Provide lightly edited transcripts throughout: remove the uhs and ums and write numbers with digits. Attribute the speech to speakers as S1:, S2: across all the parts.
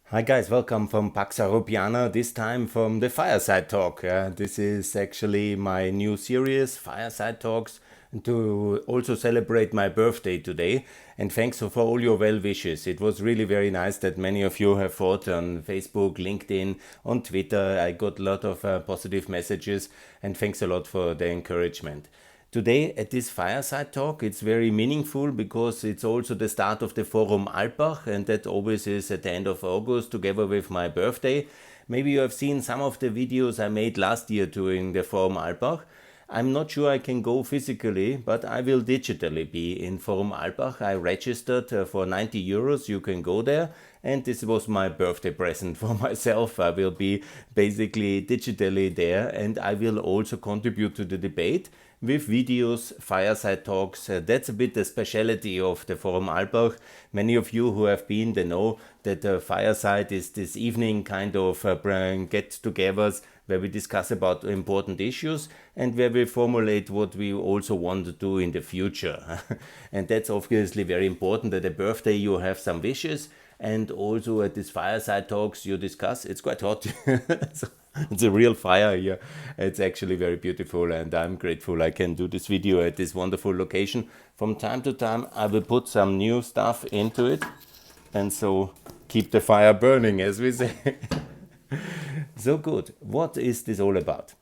S1: Hi guys, welcome from Pax Europiana, this time from the Fireside Talk. This is actually my new series, Fireside Talks, to also celebrate my birthday today. And thanks for all your well wishes. It was really very nice that many of you have fought on Facebook, LinkedIn, on Twitter. I got a lot of positive messages, and thanks a lot for the encouragement. Today at this fireside talk, it's very meaningful because it's also the start of the Forum Alpbach, and that always is at the end of August together with my birthday. Maybe you have seen some of the videos I made last year during the Forum Alpbach. I'm not sure I can go physically, but I will digitally be in Forum Alpbach. I registered for 90 euros. You can go there. And this was my birthday present for myself. I will be basically digitally there, and I will also contribute to the debate with videos, fireside talks. That's a bit the speciality of the Forum Alpbach. Many of you who have been, they know that fireside is this evening kind of get-togethers where we discuss about important issues and where we formulate what we also want to do in the future. And that's obviously very important. At a birthday you have some wishes, and also at these fireside talks you discuss. It's quite hot. So it's a real fire here. It's actually very beautiful, and I'm grateful I can do this video at this wonderful location. From time to time I will put some new stuff into it, and so keep the fire burning, as we say. So good. What is this all about?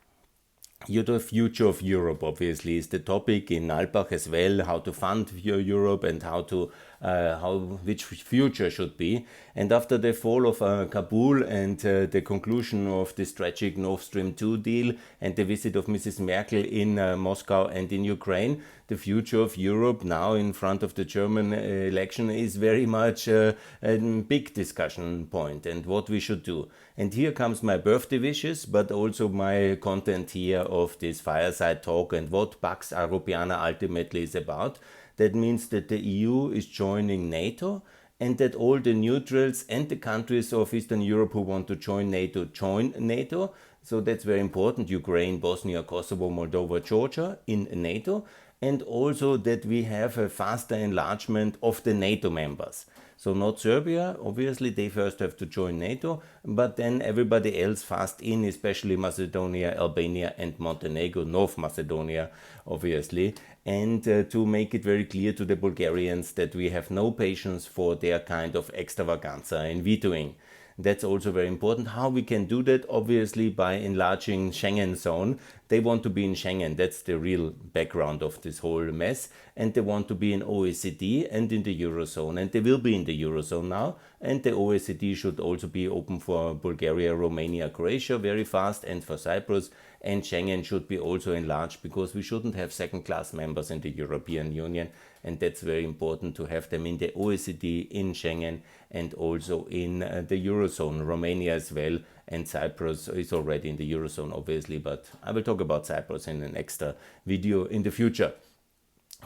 S1: The future of Europe, obviously, is the topic in Alpbach as well. How to fund Europe and how which future should be. And after the fall of Kabul and the conclusion of this tragic Nord Stream 2 deal and the visit of Mrs. Merkel in Moscow and in Ukraine, the future of Europe now in front of the German election is very much a big discussion point, and what we should do. And here comes my birthday wishes, but also my content here of this fireside talk and what Pax Europiana ultimately is about. That means that the EU is joining NATO, and that all the neutrals and the countries of Eastern Europe who want to join NATO. So that's very important. Ukraine, Bosnia, Kosovo, Moldova, Georgia in NATO. And also that we have a faster enlargement of the NATO members. So not Serbia, obviously they first have to join NATO, but then everybody else fast in, especially Macedonia, Albania and Montenegro, North Macedonia, obviously. And to make it very clear to the Bulgarians that we have no patience for their kind of extravaganza in vetoing. That's also very important. How we can do that? Obviously by enlarging Schengen zone. They want to be in Schengen. That's the real background of this whole mess. And they want to be in OECD and in the Eurozone. And they will be in the Eurozone now. And the OECD should also be open for Bulgaria, Romania, Croatia very fast, and for Cyprus. And Schengen should be also enlarged because we shouldn't have second-class members in the European Union. And that's very important to have them in the OECD, in Schengen, and also in the Eurozone, Romania as well, and Cyprus is already in the Eurozone, obviously, but I will talk about Cyprus in an extra video in the future.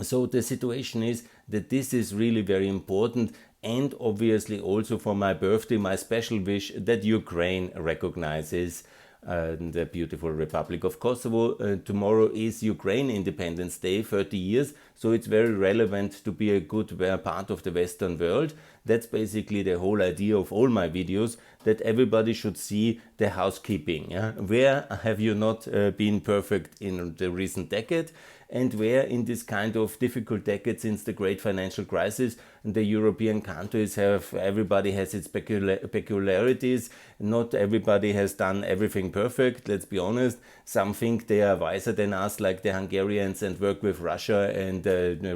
S1: So the situation is that this is really very important, and obviously also for my birthday, my special wish that Ukraine recognizes the beautiful Republic of Kosovo. Tomorrow is Ukraine Independence Day, 30 years, so it's very relevant to be a good part of the Western world. That's basically the whole idea of all my videos, that everybody should see the housekeeping. Yeah? Where have you not been perfect in the recent decade? And where in this kind of difficult decade since the great financial crisis, the European countries have, everybody has its peculiarities. Not everybody has done everything perfect, let's be honest. Some think they are wiser than us, like the Hungarians, and work with Russia and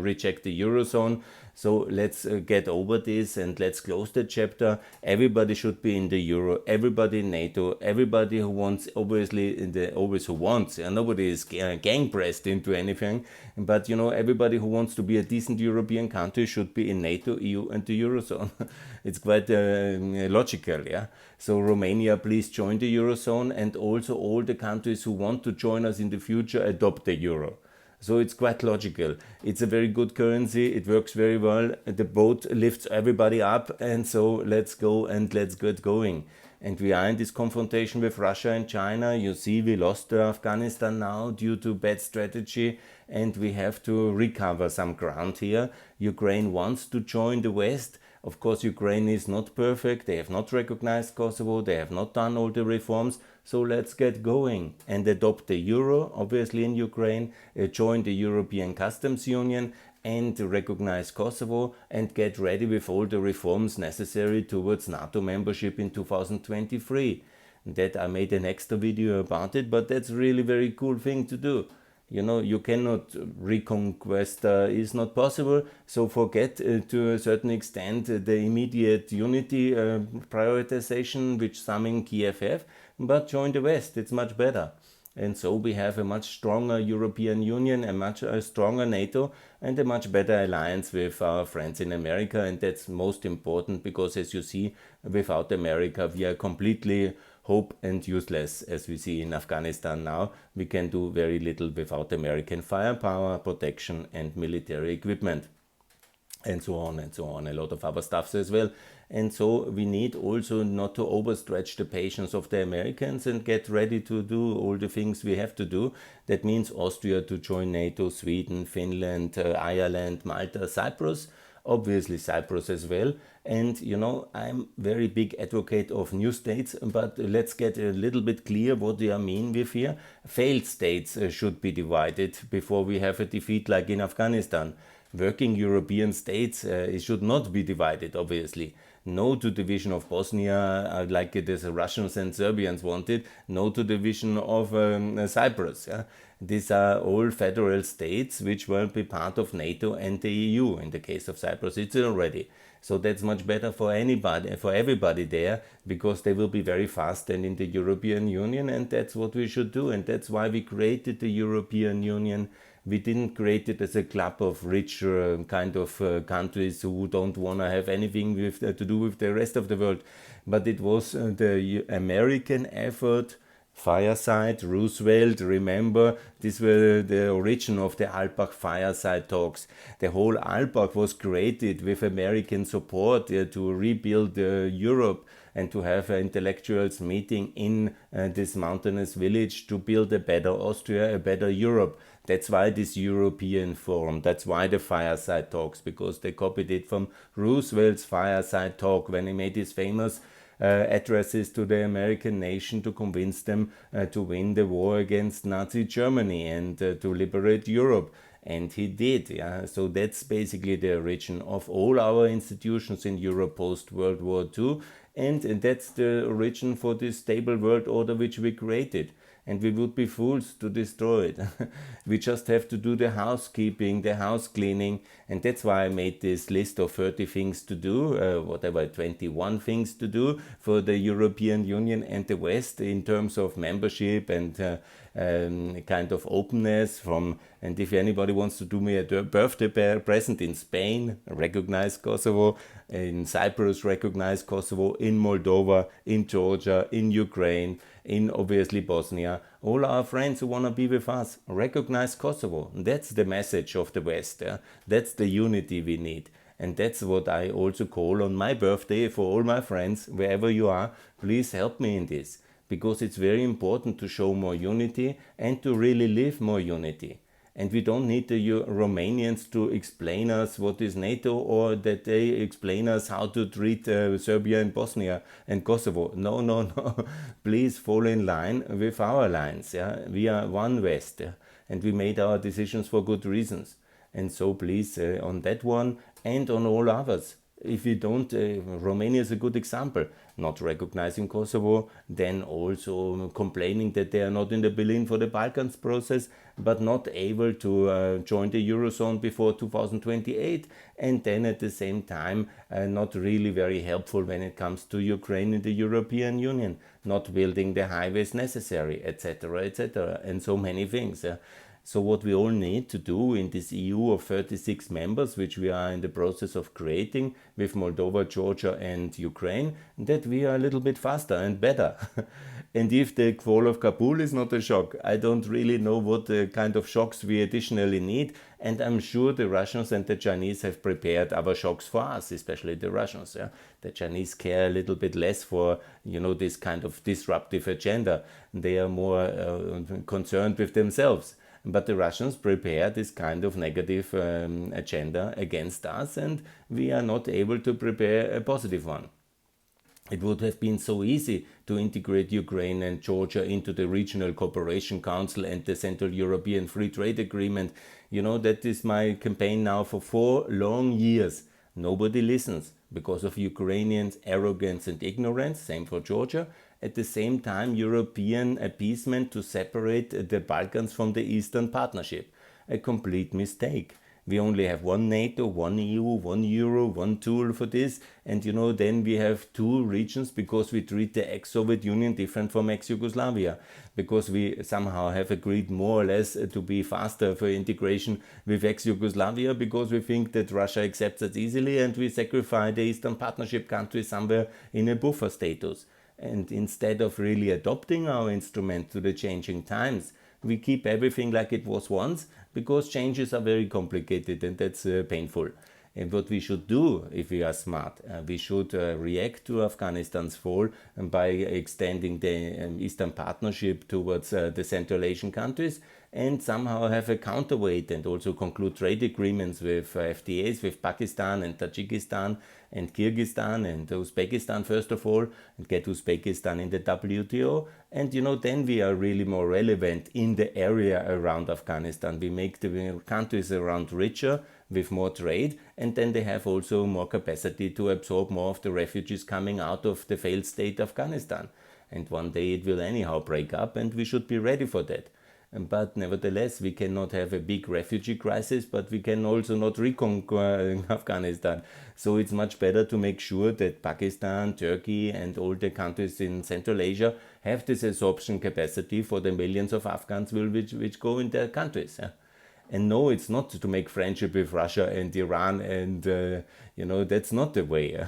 S1: reject the Eurozone. So let's get over this and let's close the chapter. Everybody should be in the Euro, everybody in NATO, everybody who wants, obviously, always who wants, nobody is gang pressed into anything, but everybody who wants to be a decent European country should be in NATO, EU and the Eurozone. It's quite logical, yeah? So Romania, please join the Eurozone, and also all the countries who want to join us in the future adopt the Euro. So it's quite logical. It's a very good currency. It works very well. The boat lifts everybody up. And so let's go and let's get going. And we are in this confrontation with Russia and China. You see, we lost Afghanistan now due to bad strategy. And we have to recover some ground here. Ukraine wants to join the West. Of course, Ukraine is not perfect. They have not recognized Kosovo. They have not done all the reforms. So let's get going and adopt the euro, obviously in Ukraine, join the European Customs Union and recognize Kosovo and get ready with all the reforms necessary towards NATO membership in 2023. That I made an extra video about it, but that's really very cool thing to do. You know, you cannot reconquest, is not possible, so forget to a certain extent the immediate unity prioritization which some in Kiev have, but join the West, it's much better. And so we have a much stronger European Union, a much stronger NATO, and a much better alliance with our friends in America. And that's most important because, as you see, without America, we are completely hope and useless, as we see in Afghanistan now. We can do very little without American firepower, protection, and military equipment. And so on and so on, a lot of other stuffs as well. And so we need also not to overstretch the patience of the Americans and get ready to do all the things we have to do. That means Austria to join NATO, Sweden, Finland, Ireland, Malta, Cyprus, obviously Cyprus as well. And you know, I'm very big advocate of new states, but let's get a little bit clear what do I mean with here. Failed states should be divided before we have a defeat like in Afghanistan. Working European states it should not be divided, obviously. No to division of Bosnia, like the Russians and Serbians wanted. No to division of Cyprus. Yeah? These are all federal states which will be part of NATO and the EU. In the case of Cyprus, it's already. So that's much better for anybody, for everybody there, because they will be very fast and in the European Union, and that's what we should do. And that's why we created the European Union. We didn't create it as a club of rich kind of countries who don't want to have anything with, to do with the rest of the world. But it was the American effort, Fireside, Roosevelt, remember, these were the origin of the Alpbach Fireside talks. The whole Alpbach was created with American support to rebuild Europe and to have intellectuals meeting in this mountainous village to build a better Austria, a better Europe. That's why this European Forum, that's why the Fireside Talks, because they copied it from Roosevelt's Fireside Talk when he made his famous addresses to the American nation to convince them to win the war against Nazi Germany and to liberate Europe. And he did, yeah. So that's basically the origin of all our institutions in Europe post-World War II. And that's the origin for this stable world order which we created. And we would be fools to destroy it. We just have to do the housekeeping, the house cleaning, and that's why I made this list of 30 things to do, 21 things to do for the European Union and the West in terms of membership and kind of openness from. And if anybody wants to do me a birthday present in Spain, recognize Kosovo, in Cyprus, recognize Kosovo, in Moldova, in Georgia, in Ukraine, in obviously Bosnia, all our friends who want to be with us, recognize Kosovo. That's the message of the West. Yeah? That's the unity we need. And that's what I also call on my birthday for all my friends, wherever you are, please help me in this. Because it's very important to show more unity and to really live more unity. And we don't need the Romanians to explain us what is NATO or that they explain us how to treat Serbia and Bosnia and Kosovo. No, no, no. Please fall in line with our lines. Yeah? We are one West, yeah? And we made our decisions for good reasons. And so please, on that one and on all others, if we don't, Romania is a good example, not recognizing Kosovo, then also complaining that they are not in the Berlin for the Balkans process, but not able to join the Eurozone before 2028, and then at the same time not really very helpful when it comes to Ukraine in the European Union, not building the highways necessary, etc., and so many things. So what we all need to do in this EU of 36 members, which we are in the process of creating with Moldova, Georgia and Ukraine, that we are a little bit faster and better. And if the fall of Kabul is not a shock, I don't really know what kind of shocks we additionally need. And I'm sure the Russians and the Chinese have prepared other shocks for us, especially the Russians. Yeah? The Chinese care a little bit less for, this kind of disruptive agenda. They are more concerned with themselves. but the Russians prepare this kind of negative agenda against us, and we are not able to prepare a positive one. It would have been so easy to integrate Ukraine and Georgia into the Regional Cooperation Council and the Central European Free Trade Agreement. That is my campaign now for 4 long years. Nobody listens because of Ukrainians' arrogance and ignorance, same for Georgia. At the same time, European appeasement to separate the Balkans from the Eastern Partnership. A complete mistake. We only have one NATO, one EU, one euro, one tool for this. And then we have two regions because we treat the ex-Soviet Union different from ex-Yugoslavia. Because we somehow have agreed more or less to be faster for integration with ex-Yugoslavia because we think that Russia accepts us easily and we sacrifice the Eastern Partnership countries somewhere in a buffer status. And instead of really adopting our instrument to the changing times, we keep everything like it was once because changes are very complicated and that's painful. And what we should do if we are smart, we should react to Afghanistan's fall by extending the Eastern Partnership towards the Central Asian countries and somehow have a counterweight and also conclude trade agreements with FTAs with Pakistan and Tajikistan and Kyrgyzstan and Uzbekistan first of all, and get Uzbekistan in the WTO. And then we are really more relevant in the area around Afghanistan. We make the countries around richer with more trade, and then they have also more capacity to absorb more of the refugees coming out of the failed state Afghanistan. And one day it will anyhow break up, and we should be ready for that. But nevertheless, we cannot have a big refugee crisis, but we can also not reconquer Afghanistan. So it's much better to make sure that Pakistan, Turkey, and all the countries in Central Asia have this absorption capacity for the millions of Afghans which go in their countries. And no, it's not to make friendship with Russia and Iran, and that's not the way.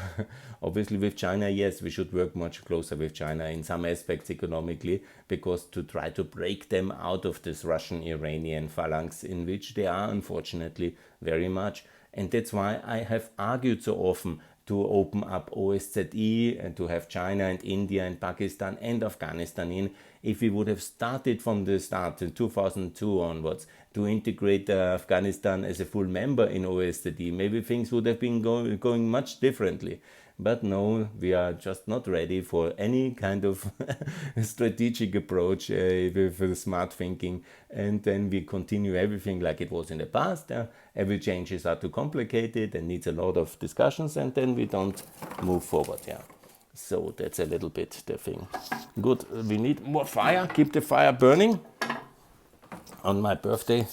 S1: Obviously, with China, yes, we should work much closer with China in some aspects economically, because to try to break them out of this Russian-Iranian phalanx in which they are, unfortunately, very much. And that's why I have argued so often to open up OSZE and to have China and India and Pakistan and Afghanistan in. If we would have started from the start in 2002 onwards to integrate Afghanistan as a full member in OSZE, maybe things would have been going much differently. But no, we are just not ready for any kind of strategic approach with smart thinking. And then we continue everything like it was in the past. Every changes are too complicated and needs a lot of discussions, and then we don't move forward. So that's a little bit the thing. Good, we need more fire. Keep the fire burning on my birthday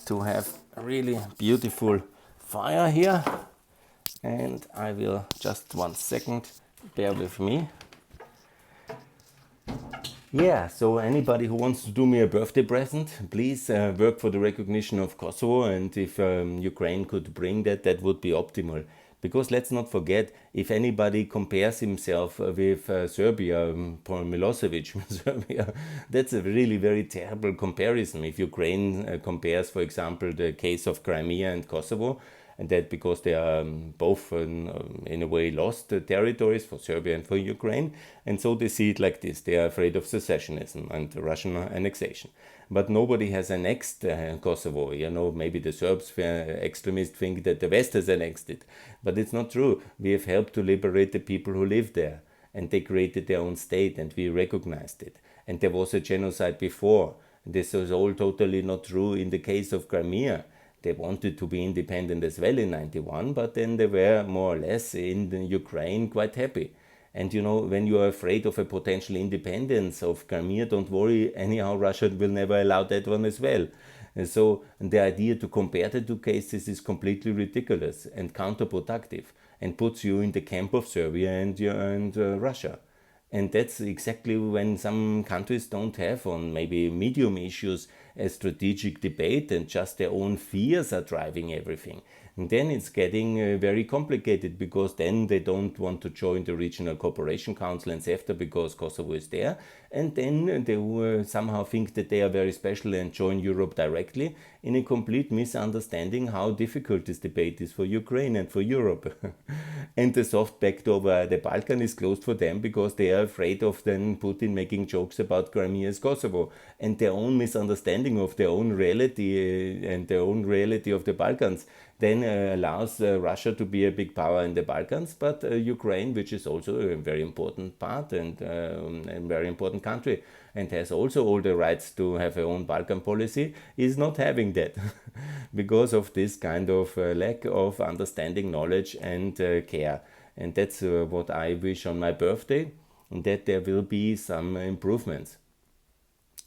S1: to have a really beautiful fire here. And I will just 1 second, bear with me. So anybody who wants to do me a birthday present, please work for the recognition of Kosovo, and if Ukraine could bring that, that would be optimal. Because let's not forget, if anybody compares himself with Serbia, Paul Milosevic, Serbia, that's a really very terrible comparison. If Ukraine compares, for example, the case of Crimea and Kosovo, and that because they are both in a way lost territories for Serbia and for Ukraine, and so they see it like this. They are afraid of secessionism and Russian annexation. But nobody has annexed Kosovo. Maybe the Serbs extremists think that the West has annexed it, but it's not true. We have helped to liberate the people who live there, and they created their own state, and we recognized it. And there was a genocide before. This was all totally not true in the case of Crimea. They wanted to be independent as well in 91, but then they were more or less in the Ukraine quite happy. And when you are afraid of a potential independence of Crimea, don't worry, anyhow Russia will never allow that one as well. And so the idea to compare the two cases is completely ridiculous and counterproductive, and puts you in the camp of Serbia and Russia. And that's exactly when some countries don't have on maybe medium issues a strategic debate, and just their own fears are driving everything. And then it's getting very complicated, because then they don't want to join the Regional Cooperation Council and CEFTA because Kosovo is there. And then they somehow think that they are very special and join Europe directly, in a complete misunderstanding how difficult this debate is for Ukraine and for Europe. And the soft backdoor via the Balkan is closed for them because they are afraid of then Putin making jokes about Crimea as Kosovo. And their own misunderstanding of their own reality and their own reality of the Balkans then allows Russia to be a big power in the Balkans, but Ukraine, which is also a very important part and a very important country and has also all the rights to have her own Balkan policy, is not having that because of this kind of lack of understanding, knowledge and care. And that's what I wish on my birthday, that there will be some improvements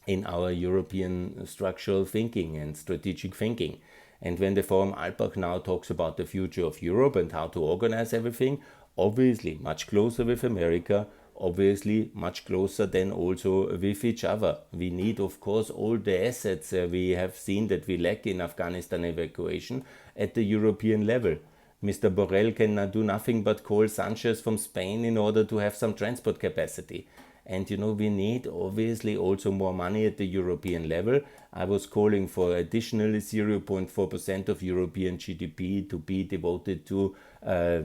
S1: in our European structural thinking and strategic thinking. And when the Forum Alpbach now talks about the future of Europe and how to organize everything, obviously much closer with America, obviously much closer than also with each other. We need, of course, all the assets we have seen that we lack in Afghanistan evacuation at the European level. Mr. Borrell can do nothing but call Sanchez from Spain in order to have some transport capacity. And we need obviously also more money at the European level. I was calling for additionally 0.4% of European GDP to be devoted to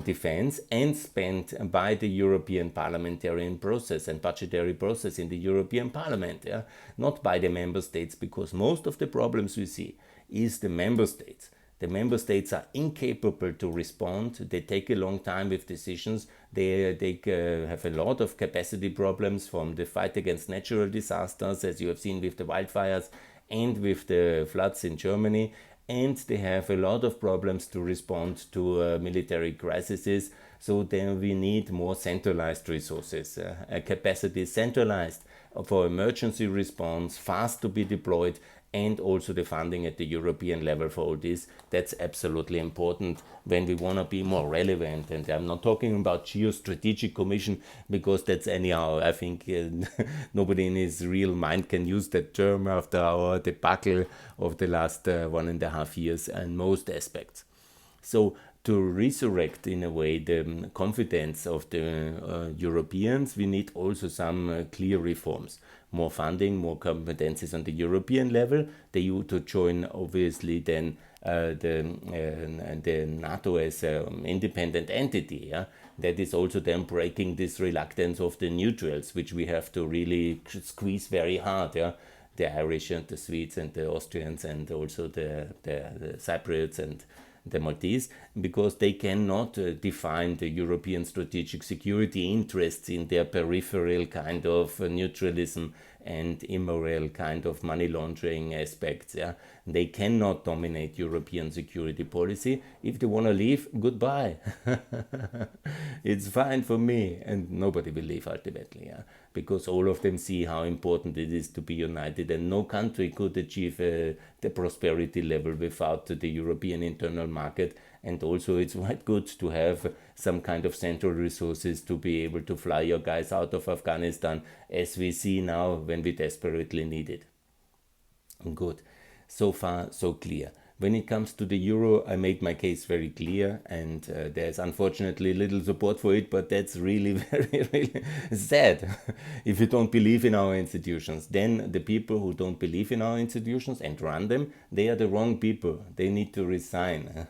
S1: defense and spent by the European parliamentarian process and budgetary process in the European Parliament, not by the member states, because most of the problems we see is the member states. The member states are incapable to respond. They take a long time with decisions. They have a lot of capacity problems from the fight against natural disasters, as you have seen with the wildfires and with the floods in Germany. And they have a lot of problems to respond to military crises. So then we need more centralized resources, a capacity centralized for emergency response, fast to be deployed, and also the funding at the European level for all this. That's absolutely important when we want to be more relevant. And I'm not talking about geostrategic commission, because that's anyhow, I think nobody in his real mind can use that term after our debacle of the last 1.5 years in most aspects. So to resurrect in a way the confidence of the Europeans, we need also some clear reforms. More funding, more competencies on the European level. The EU to join obviously then the NATO as an independent entity. That is also then breaking this reluctance of the neutrals, which we have to really squeeze very hard. The Irish and the Swedes and the Austrians and also the Cypriots and the Maltese, because they cannot define the European strategic security interests in their peripheral kind of neutralism and immoral kind of money laundering aspects. They cannot dominate European security policy. If they want to leave, goodbye. It's fine for me, and nobody will leave ultimately, because all of them see how important it is to be united, and no country could achieve the prosperity level without the European internal market. And also it's quite good to have some kind of central resources to be able to fly your guys out of Afghanistan, as we see now when we desperately need it. Good. So far, so clear. When it comes to the euro, I made my case very clear, and there's unfortunately little support for it, but that's really very, really sad. If you don't believe in our institutions, then the people who don't believe in our institutions and run them, they are the wrong people. They need to resign.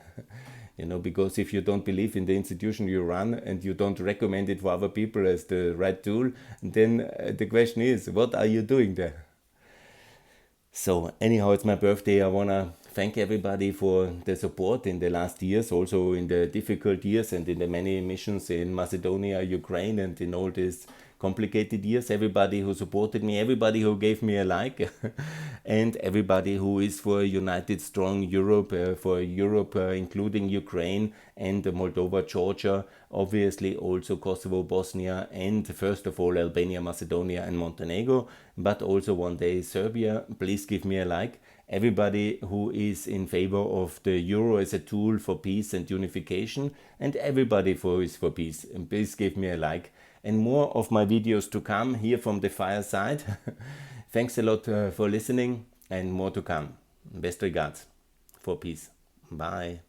S1: Because if you don't believe in the institution you run and you don't recommend it for other people as the right tool, then the question is, what are you doing there? So anyhow, it's my birthday. I want to thank everybody for the support in the last years, also in the difficult years and in the many missions in Macedonia, Ukraine, and in all these complicated years. Everybody who supported me, everybody who gave me a like, and everybody who is for a united, strong Europe, for Europe, including Ukraine and Moldova, Georgia, obviously also Kosovo, Bosnia, and first of all Albania, Macedonia, and Montenegro, but also one day Serbia. Please give me a like. Everybody who is in favor of the euro as a tool for peace and unification, and everybody who is for peace, and please give me a like. And more of my videos to come here from the Fireside. Thanks a lot for listening, and more to come. Best regards. For peace. Bye.